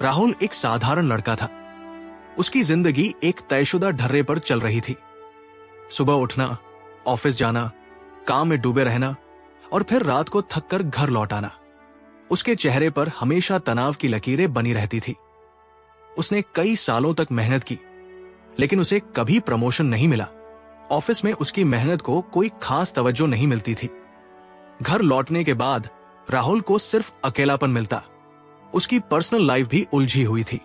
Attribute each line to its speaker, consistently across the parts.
Speaker 1: राहुल एक साधारण लड़का था। उसकी जिंदगी एक तयशुदा ढर्रे पर चल रही थी। सुबह उठना, ऑफिस जाना, काम में डूबे रहना और फिर रात को थककर घर लौट आना। उसके चेहरे पर हमेशा तनाव की लकीरें बनी रहती थी। उसने कई सालों तक मेहनत की, लेकिन उसे कभी प्रमोशन नहीं मिला। ऑफिस में उसकी मेहनत को कोई खास तवज्जो नहीं मिलती थी। घर लौटने के बाद राहुल को सिर्फ अकेलापन मिलता। उसकी पर्सनल लाइफ भी उलझी हुई थी।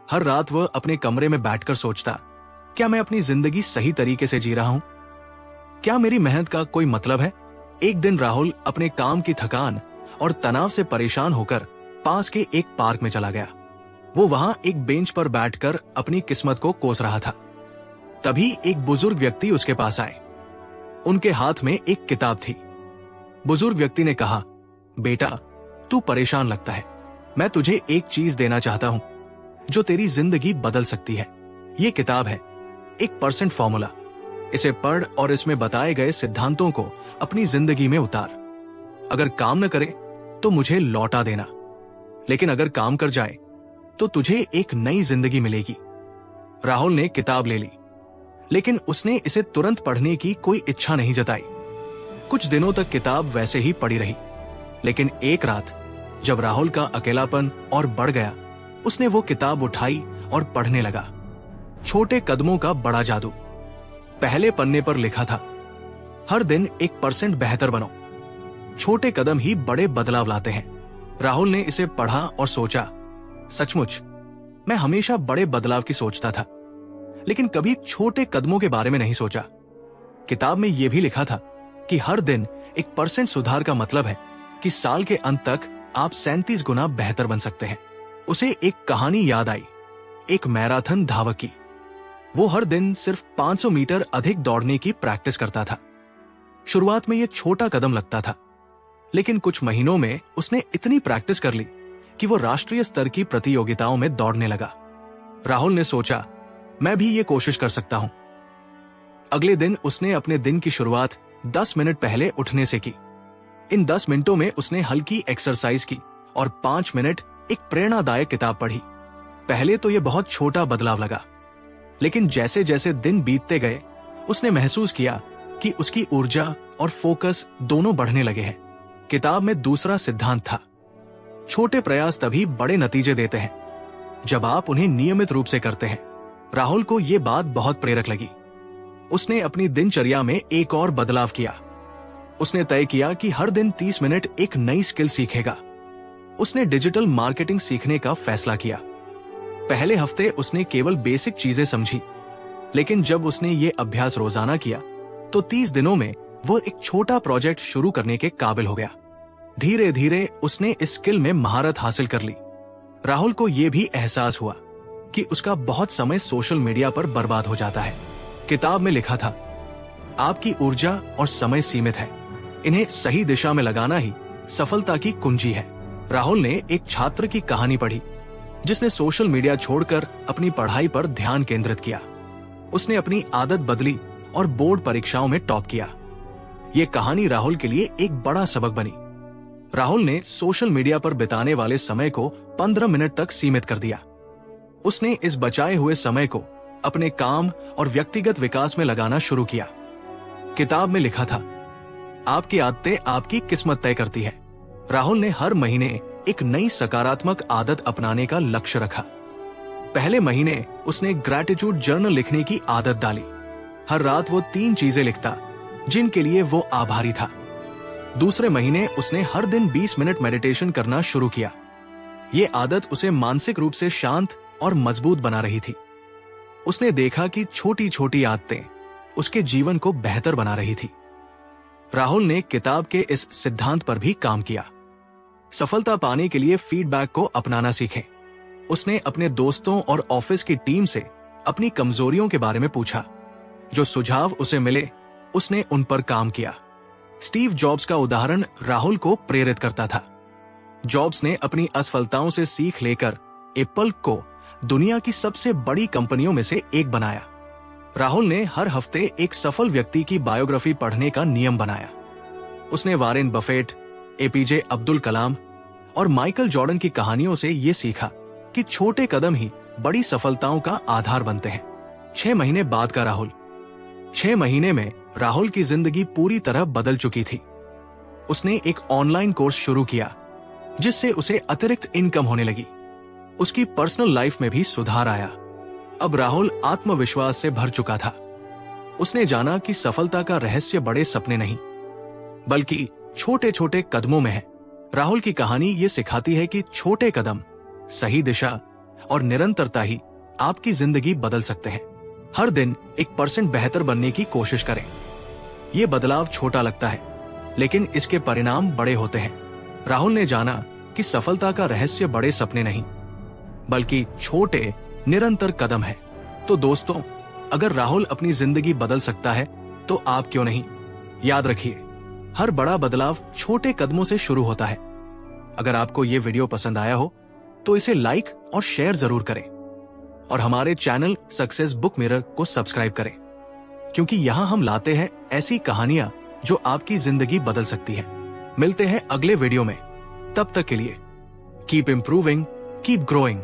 Speaker 1: हर रात वह अपने कमरे में बैठकर सोचता, क्या मैं अपनी जिंदगी सही तरीके से जी रहा हूं? क्या मेरी मेहनत का कोई मतलब है? एक दिन राहुल अपने काम की थकान और तनाव से परेशान होकर पास के एक पार्क में चला गया। वो वहां एक बेंच पर बैठकर अपनी किस्मत को कोस रहा था। तभी एक बुजुर्ग व्यक्ति उसके पास आए। उनके हाथ में एक किताब थी। बुजुर्ग व्यक्ति ने कहा, बेटा, तू परेशान लगता है। मैं तुझे एक चीज देना चाहता हूं जो तेरी जिंदगी बदल सकती है। ये किताब है 1% फॉर्मूला। इसे पढ़ और इसमें बताए गए सिद्धांतों को अपनी जिंदगी में उतार। अगर काम न करे तो मुझे लौटा देना, लेकिन अगर काम कर जाए तो तुझे एक नई जिंदगी मिलेगी। राहुल ने किताब ले ली, लेकिन उसने इसे तुरंत पढ़ने की कोई इच्छा नहीं जताई। कुछ दिनों तक किताब वैसे ही पड़ी रही, लेकिन एक रात जब राहुल का अकेलापन और बढ़ गया, उसने वो किताब उठाई और पढ़ने लगा। छोटे कदमों का बड़ा जादू। पहले पन्ने पर लिखा था, हर दिन 1% बेहतर बनो। छोटे कदम ही बड़े बदलाव लाते हैं। राहुल ने इसे पढ़ा और सोचा, सचमुच मैं हमेशा बड़े बदलाव की सोचता था, लेकिन कभी छोटे कदमों के बारे में नहीं सोचा। किताब में यह भी लिखा था कि हर दिन 1% सुधार का मतलब है कि साल के अंत तक आप 37 गुना बेहतर बन सकते हैं। उसे एक कहानी याद आई, एक मैराथन धावक की। वो हर दिन सिर्फ 500 मीटर अधिक दौड़ने की प्रैक्टिस करता था। शुरुआत में यह छोटा कदम लगता था, लेकिन कुछ महीनों में उसने इतनी प्रैक्टिस कर ली कि वो राष्ट्रीय स्तर की प्रतियोगिताओं में दौड़ने लगा। राहुल ने सोचा, मैं भी ये कोशिश कर सकता हूं। अगले दिन उसने अपने दिन की शुरुआत 10 मिनट पहले उठने से की। इन 10 मिनटों में उसने हल्की एक्सरसाइज की और 5 मिनट एक प्रेरणादायक किताब पढ़ी। पहले तो यह बहुत छोटा बदलाव लगा, लेकिन जैसे जैसे दिन बीतते गए, उसने महसूस किया कि उसकी ऊर्जा और फोकस दोनों बढ़ने लगे हैं। किताब में दूसरा सिद्धांत था, छोटे प्रयास तभी बड़े नतीजे देते हैं जब आप उन्हें नियमित रूप से करते हैं। राहुल को यह बात बहुत प्रेरक लगी। उसने अपनी दिनचर्या में एक और बदलाव किया। उसने तय किया कि हर दिन 30 मिनट एक नई स्किल सीखेगा। उसने डिजिटल मार्केटिंग सीखने का फैसला किया। पहले हफ्ते उसने केवल बेसिक चीजें समझी, लेकिन जब उसने ये अभ्यास रोजाना किया तो 30 दिनों में वो एक छोटा प्रोजेक्ट शुरू करने के काबिल हो गया। धीरे धीरे उसने इस स्किल में महारत हासिल कर ली। राहुल को यह भी एहसास हुआ कि उसका बहुत समय सोशल मीडिया पर बर्बाद हो जाता है। किताब में लिखा था, आपकी ऊर्जा और समय सीमित है, इन्हें सही दिशा में लगाना ही सफलता की कुंजी है। राहुल ने एक छात्र की कहानी पढ़ी जिसने सोशल मीडिया छोड़कर अपनी पढ़ाई पर ध्यान केंद्रित किया। उसने अपनी आदत बदली और बोर्ड परीक्षाओं में टॉप किया। ये कहानी राहुल के लिए एक बड़ा सबक बनी। राहुल ने सोशल मीडिया पर बिताने वाले समय को 15 मिनट तक सीमित कर दिया। उसने इस बचाए हुए समय को अपने काम और व्यक्तिगत विकास में लगाना शुरू किया। किताब में लिखा था, आपकी आदतें आपकी किस्मत तय करती है। राहुल ने हर महीने एक नई सकारात्मक आदत अपनाने का लक्ष्य रखा। पहले महीने उसने ग्रैटिट्यूड जर्नल लिखने की आदत डाली। हर रात वो 3 चीजें लिखता जिनके लिए वो आभारी था। दूसरे महीने उसने हर दिन 20 मिनट मेडिटेशन करना शुरू किया। ये आदत उसे मानसिक रूप से शांत और मजबूत बना रही थी। उसने देखा कि छोटी छोटी आदतें उसके जीवन को बेहतर बना रही थी। राहुल ने किताब के इस सिद्धांत पर भी काम किया। सफलता पाने के लिए फीडबैक को अपनाना सीखें। उसने अपने दोस्तों और ऑफिस की टीम से अपनी कमजोरियों के बारे में पूछा। जो सुझाव उसे मिले, उसने उन पर काम किया। स्टीव जॉब्स का उदाहरण राहुल को प्रेरित करता था। जॉब्स ने अपनी असफलताओं से सीख लेकर एप्पल को दुनिया की सबसे बड़ी कंपनियों में से एक बनाया। राहुल ने हर हफ्ते एक सफल व्यक्ति की बायोग्राफी पढ़ने का नियम बनाया। उसने Warren Buffett, APJ Abdul Kalam और माइकल जॉर्डन की कहानियों से ये सीखा कि छोटे कदम ही बड़ी सफलताओं का आधार बनते हैं। 6 महीने बाद का राहुल। 6 महीने में राहुल की जिंदगी पूरी तरह बदल चुकी थी। उसने एक ऑनलाइन कोर्स शुरू किया जिससे उसे अतिरिक्त इनकम होने लगी। उसकी पर्सनल लाइफ में भी सुधार आया। अब राहुल आत्मविश्वास से भर चुका था। उसने जाना कि सफलता का रहस्य बड़े सपने नहीं बल्कि छोटे छोटे कदमों में है। राहुल की कहानी ये सिखाती है कि छोटे कदम, सही दिशा और निरंतरता ही आपकी जिंदगी बदल सकते हैं। हर दिन 1% बेहतर बनने की कोशिश करें। ये बदलाव छोटा लगता है लेकिन इसके परिणाम बड़े होते हैं। राहुल ने जाना कि सफलता का रहस्य बड़े सपने नहीं बल्कि छोटे निरंतर कदम है। तो दोस्तों, अगर राहुल अपनी जिंदगी बदल सकता है तो आप क्यों नहीं। याद रखिए, हर बड़ा बदलाव छोटे कदमों से शुरू होता है। अगर आपको ये वीडियो पसंद आया हो तो इसे लाइक और शेयर जरूर करें और हमारे चैनल सक्सेस बुक मिरर को सब्सक्राइब करें, क्योंकि यहाँ हम लाते हैं ऐसी कहानियां जो आपकी जिंदगी बदल सकती है। मिलते हैं अगले वीडियो में। तब तक के लिए कीप इंप्रूविंग, कीप ग्रोइंग।